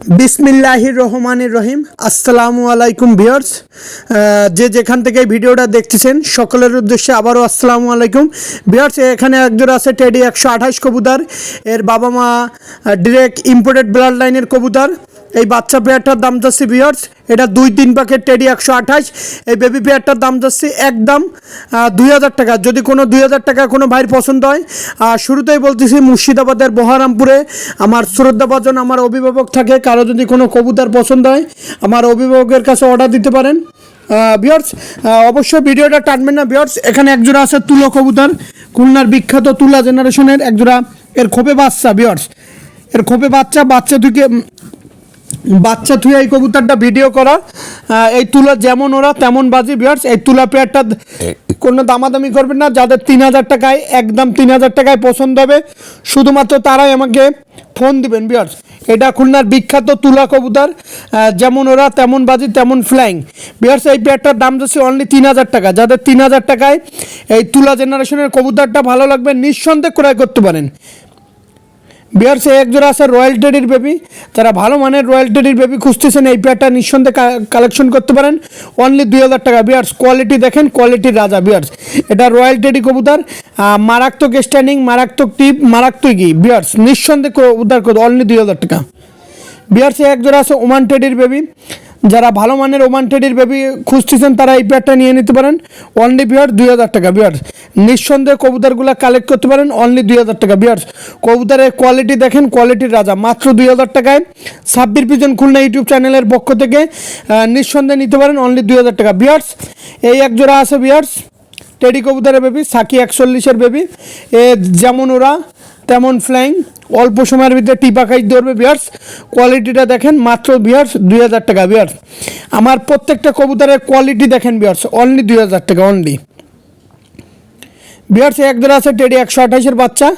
বিসমিল্লাহির রহমানির রহিম। আসসালামু আলাইকুম ভিউয়ার্স, যে যেখান থেকে এই ভিডিওটা দেখতেছেন সকলের উদ্দেশ্যে আবারও আসসালামু আলাইকুম ভিউয়ার্স। এখানে একজোড়া আছে টেডি 128 কবুতর। এর বাবা মা ডিরেক্ট ইম্পোর্টেড ব্লাড লাইনের কবুতর। এই বাচ্চা পেয়ারটার দাম যাচ্ছে ভিউয়ার্স, এটা 2-3 প্যাকেট টেডি 128। এই বেবি পেয়ারটার দাম যাচ্ছে একদম 2000 টাকা। যদি কোনো 2000 টাকা কোনো ভাইয়ের পছন্দ হয়, শুরুতেই বলতেছি মুর্শিদাবাদের বহরমপুরে আমার শ্রদ্ধাভাজন আমার অভিভাবক থাকে। কারো যদি কোনো কবুতর পছন্দ হয় আমার অভিভাবকের কাছে অর্ডার দিতে পারেন ভিউয়ার্স। অবশ্যই ভিডিওটা টানবেন না ভিউয়ার্স। এখানে একজোড়া আছে তুলো কবুতর, খুলনার বিখ্যাত তুলা জেনারেশনের একজোড়া। এর খোপে বাচ্চা ভিউয়ার্স, এর খোপে বাচ্চা থুয়ে এই কবুতরটা ভিডিও করা। এই তুলা যেমন ওরা তেমন বাজি ভিউয়ার্স। এই তুলা পেয়ারটা কোনো দামাদামি করবেন না। যাদের 3000 টাকায় একদম 3000 টাকায় পছন্দ হবে শুধুমাত্র তারাই আমাকে ফোন দিবেন ভিউয়ার্স। এটা খুলনার বিখ্যাত তুলা কবুতর, যেমন ওরা তেমন বাজি তেমন ফ্লাইং ভিউয়ার্স। এই পেয়ারটার দাম যাচ্ছে অনলি 3000 টাকা। যাদের 3000 টাকায় এই তুলা জেনারেশনের কবুতরটা ভালো লাগবে নিঃসন্দেহে ক্রয় করতে পারেন ভিউয়ার্স। এক জোড়া আছে রয়্যাল টেডির বেবি। যারা ভালো মানের রয়্যাল টেডির বেবি খুঁজতেছেন এই পেয়ারটা নিঃসন্দেহে কালেকশন করতে পারেন অনলি 2000 টাকা ভিউয়ার্স। কোয়ালিটি দেখেন, কোয়ালিটির রাজা ভিউয়ার্স। এটা রয়্যাল টেডি কবুতর, মারাত্মক স্ট্যান্ডিং, মারাত্মক টিপ, মারাত্মক ভিউয়ার্স। নিঃসন্দেহে কবুতর অনলি 2000 টাকা ভিউয়ার্স। এক জোড়া আছে ওমান টেডির বেবি। যারা ভালো মানের ওমান টেডির বেবি খুঁজতেছেন তারা এই পেয়ারটা নিয়ে নিতে পারেন অনলি ভিউয়ার্স 2000 টাকা ভিউয়ার্স। নিঃসন্দেহে কবুতরগুলো কালেক্ট করতে পারেন অনলি 2000 টাকা ভিউয়ার্স। কবুতরের কোয়ালিটি দেখেন, কোয়ালিটির রাজা। মাত্র 2000 টাকায় সাব্বির পিজন খুলনা ইউটিউব চ্যানেলের পক্ষ থেকে নিঃসন্দেহে নিতে পারেন অনলি 2000 টাকা ভিউয়ার্স। এই এক জোড়া আছে ভিউয়ার্স টেডি কবুতরের বেবি, সাকি 41-এর বেবি। এ যেমন ওরা তেমন ফ্লাইং, অল্প সময়ের ভিতরে টিপা খাই ধরবে ভিউয়ার্স। কোয়ালিটিটা দেখেন মাত্র ভিউয়ার্স 2000 টাকা ভিউয়ার্স। আমার প্রত্যেকটা কবুতরের কোয়ালিটি দেখেন ভিউয়ার্স অনলি 2000 টাকা অনলি ভিউয়ার্স। এক জোড়া আছে টেডি 128-এর বাচ্চা।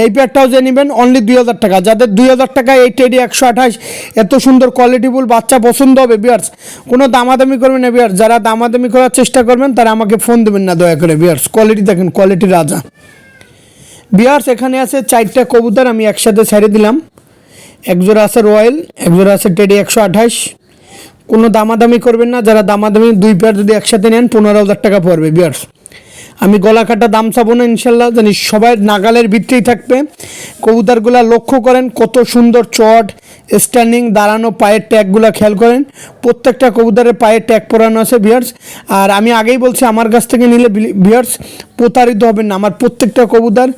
এই পেয়ারটাও যে নেবেন অনলি 2000 টাকা। যাদের 2000 টাকায় এই টেডি 128 এত সুন্দর কোয়ালিটিফুল বাচ্চা পছন্দ হবে ভিউয়ার্স, কোনো দামাদামি করবেন না ভিউয়ার্স। যারা দামাদামি করার চেষ্টা করবেন তারা আমাকে ফোন দেবেন না দয়া করে ভিউয়ার্স। কোয়ালিটি দেখেন, কোয়ালিটির রাজা ভিউয়ার্স। এখানে আছে 4টা কবুতর আমি একসাথে ছেড়ে দিলাম। এক জোড়া আছে রয়্যাল, এক জোড়া আছে টেডি 128। কোনো দামাদামি করবেন না। যারা দামাদামি 2 পেয়ার যদি একসাথে নেন 15000 টাকা পড়বে ভিউয়ার্স। আমি গলা কাটা দাম চাবো না ইনশাল্লাহ, জানি সবাই নাগালের ভিতরেই থাকবে। কবুতরগুলা লক্ষ্য করেন কত সুন্দর চট, স্ট্যান্ডিং, দাঁড়ানো, পায়ের ট্যাগগুলো খেয়াল করেন। প্রত্যেকটা কবুতরের পায়ের ট্যাগ পরানো আছে ভিউয়ার্স। আর আমি আগেই বলছি আমার কাছ থেকে নিলে ভিউয়ার্স প্রতারিত হবেন না। আমার প্রত্যেকটা কবুতর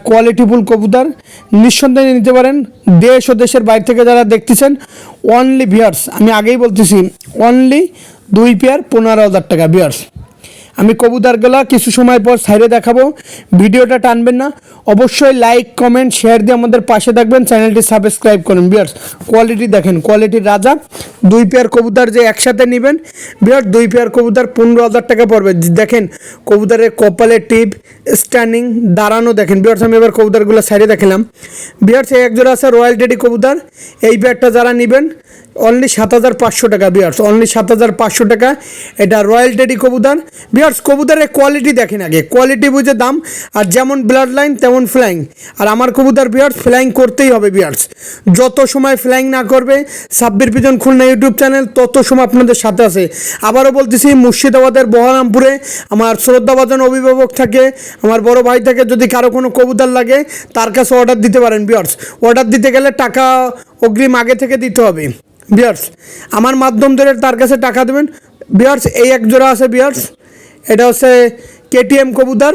কোয়ালিটিফুল কবুতর, নিঃসন্দেহে নিতে পারেন। দেশ ও দেশের বাইরে থেকে যারা দেখতেছেন অনলি ভিউয়ার্স, আমি আগেই বলতেছি অনলি 2 পেয়ার 15000 টাকা ভিউয়ার্স। আমি কবুতরগুলো কিছু সময় পর সাইডে দেখাবো, ভিডিওটা টানবেন না। অবশ্যই লাইক, কমেন্ট, শেয়ার দিয়ে আমাদের পাশে থাকবেন, চ্যানেলটি সাবস্ক্রাইব করুন ভিউয়ার্স। কোয়ালিটি দেখেন, কোয়ালিটির রাজা। 2 পেয়ার কবুতর যে একসাথে নেবেন ভিউয়ার্স, 2 পেয়ার কবুতর 15000 টাকা পড়বে। দেখেন কবুতরের কপালে টিপ, স্ট্যান্ডিং, দাঁড়ানো দেখেন ভিউয়ার্স। আমি এবার কবুতরগুলো সাইডে দেখালাম ভিউয়ার্স। এক জোড়া আছে রয়্যাল টেডি কবুতর। এই পেয়ারটা যারা নেবেন অনলি 7500 টাকা ভিউয়ার্স, অনলি 7500 টাকা। এটা রয়্যাল টেডি কবুতর ভিউয়ার্স। কবুতরের কোয়ালিটি দেখেন আগে, কোয়ালিটি বুঝে দাম। আর যেমন ব্লাড লাইন তেমন ফ্লাইং। আর আমার কবুতর ভিউয়ার্স ফ্লাইং করতেই হবে ভিউয়ার্স। যত সময় ফ্লাইং না করবে Sabbir pigeon Khulna YouTube channel তত সময় আপনাদের সাথে আছে। আবারও বলতেছি মুর্শিদাবাদের বহরমপুরে আমার শ্রদ্ধাভাজন অভিভাবক থাকে, আমার বড় ভাই থাকে। যদি কারো কোনো কবুতর লাগে তার কাছে অর্ডার দিতে পারেন ভিউয়ার্স। অর্ডার দিতে গেলে টাকা অগ্রিম আগে থেকে দিতে হবে ভিউয়ার্স। আমার মাধ্যম ধরে তার কাছে টাকা দেবেন ভিউয়ার্স। এই এক জোড়া আছে ভিউয়ার্স, এটা হচ্ছে কেটিএম কবুতর।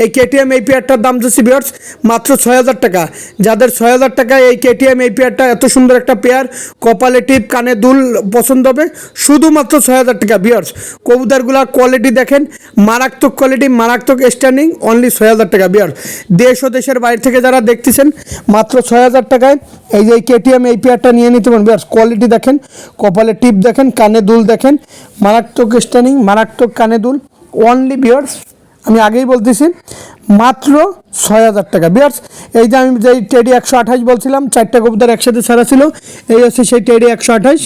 এই কেটিএম এই পেয়ারটার দাম যাচ্ছে ভিউয়ার্স মাত্র 6000 টাকা। যাদের 6000 টাকায় এই কেটিএম এই পেয়ারটা, এত সুন্দর একটা পেয়ার, কপালে টিপ, কানে দুল পছন্দ হবে শুধুমাত্র 6000 টাকা ভিউয়ার্স। কবুতরগুলার কোয়ালিটি দেখেন, মারাত্মক কোয়ালিটি, মারাত্মক স্ট্যান্ডিং, অনলি 6000 টাকা ভিউয়ার্স। দেশ ও দেশের বাইরে থেকে যারা দেখতেছেন মাত্র 6000 টাকায় এই যে কেটিএম এই পেয়ারটা নিয়ে নিতে পারেন ভিউয়ার্স। কোয়ালিটি দেখেন, কপালে টিপ দেখেন, কানে দুল দেখেন, মারাত্মক স্ট্যান্ডিং, মারাত্মক কানে দুল, অনলি ভিউয়ার্স। আমি আগেই বলতেছি মাত্র 6000 টাকা ভিউয়ার্স। এই যে আমি যেই টেডি 128 বলছিলাম, 4টা কবুতর একসাথে ছাড়া ছিল, এই হচ্ছে সেই টেডি 128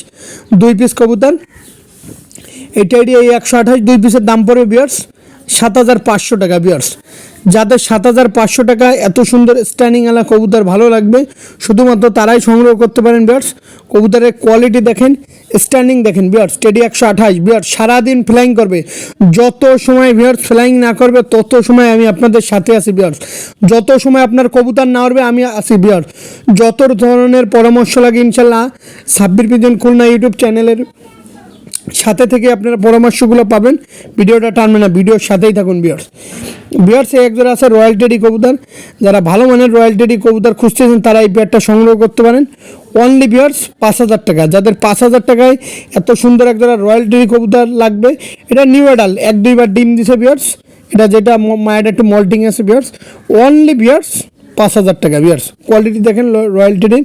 2 পিস কবুতর। এই টেডি এই 128 2 পিসের দাম পড়বে ভিউয়ার্স 7500 টাকা ভিউয়ার্স। যাদের 7,500 টাকা এত সুন্দর স্ট্যান্ডিং আলা কবুতর ভালো লাগবে শুধুমাত্র তারাই সংগ্রহ করতে পারেন বিয়ার্স। কবুতরের কোয়ালিটি দেখেন, স্ট্যান্ডিং দেখেন বিয়ার্স। টেডি 128 বিয়ার্স, সারাদিন ফ্লাইং করবে। যত সময় বিয়ার্স ফ্লাইং না করবে তত সময় আমি আপনাদের সাথে আছি বিয়ার্স। যত সময় আপনার কবুতর না উড়বে আমি আছি বিয়ার্স। যত ধরনের পরামর্শ লাগে ইনশাল্লাহ সাব্বির পিজন খুলনা ইউটিউব চ্যানেলের সাথে থেকে আপনারা পরামর্শগুলো পাবেন। ভিডিওটা টানবে না, ভিডিওর সাথেই থাকুন বিয়ার্স। বিয়ার্স এক জোড়া আছে রয়্যাল টেডি কবুতর। যারা ভালো মানের রয়্যাল টেডি কবুতর খুঁজতেছেন তারা এই পেয়ারটা সংগ্রহ করতে পারেন অনলি বিয়ার্স 5,000 টাকা। যাদের 5,000 টাকায় এত সুন্দর এক জোড়া রয়্যাল টেডি কবুতর লাগবে, এটা নিউ অ্যাডাল 1-2 বার ডিম দিছে বিয়ার্স। এটা যেটা মায়ের একটু মল্টিং আছে বিয়ার্স, অনলি বিয়ার্স 5,000 টাকা বিয়ার্স। কোয়ালিটি দেখেন রয়্যাল টেডির,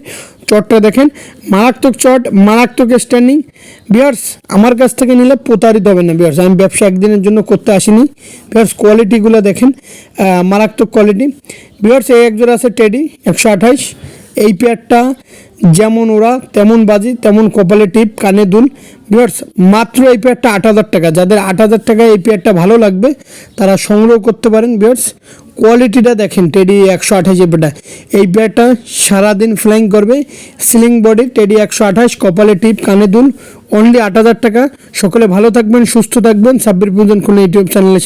চটটা দেখেন মারাত্মক চট, মারাত্মক স্ট্যান্ডিং বিয়ার্স। আমার কাছ থেকে নিলে প্রতারিত হবে না বিয়ার্স, আমি ব্যবসা একদিনের জন্য করতে আসিনি বিয়ার্স। কোয়ালিটিগুলো দেখেন মারাত্মক কোয়ালিটি বিয়ার্স। এই এক জোড়া আছে টেডি 128। এই পেয়ারটা যেমন ওরা তেমন বাজি তেমন কপালে টিপ কানে দুল বিয়ার্স। মাত্র এই পেয়ারটা 8,000 টাকা। যাদের 8,000 টাকায় এই পেয়ারটা ভালো লাগবে তারা সংগ্রহ করতে পারেন বিয়ার্স। কোয়ালিটিটা দেখেন টেডি 128 পেয়ারটা। এই পেয়ারটা সারাদিন ফ্লাইং করবে, সিলিং বডি, টেডি 128, কপালে টিপ কানে দুল, অনলি 8,000 টাকা। সকলে ভালো থাকবেন, সুস্থ থাকবেন। সাব্বির পিজন খুলনা ইউটিউব চ্যানেলে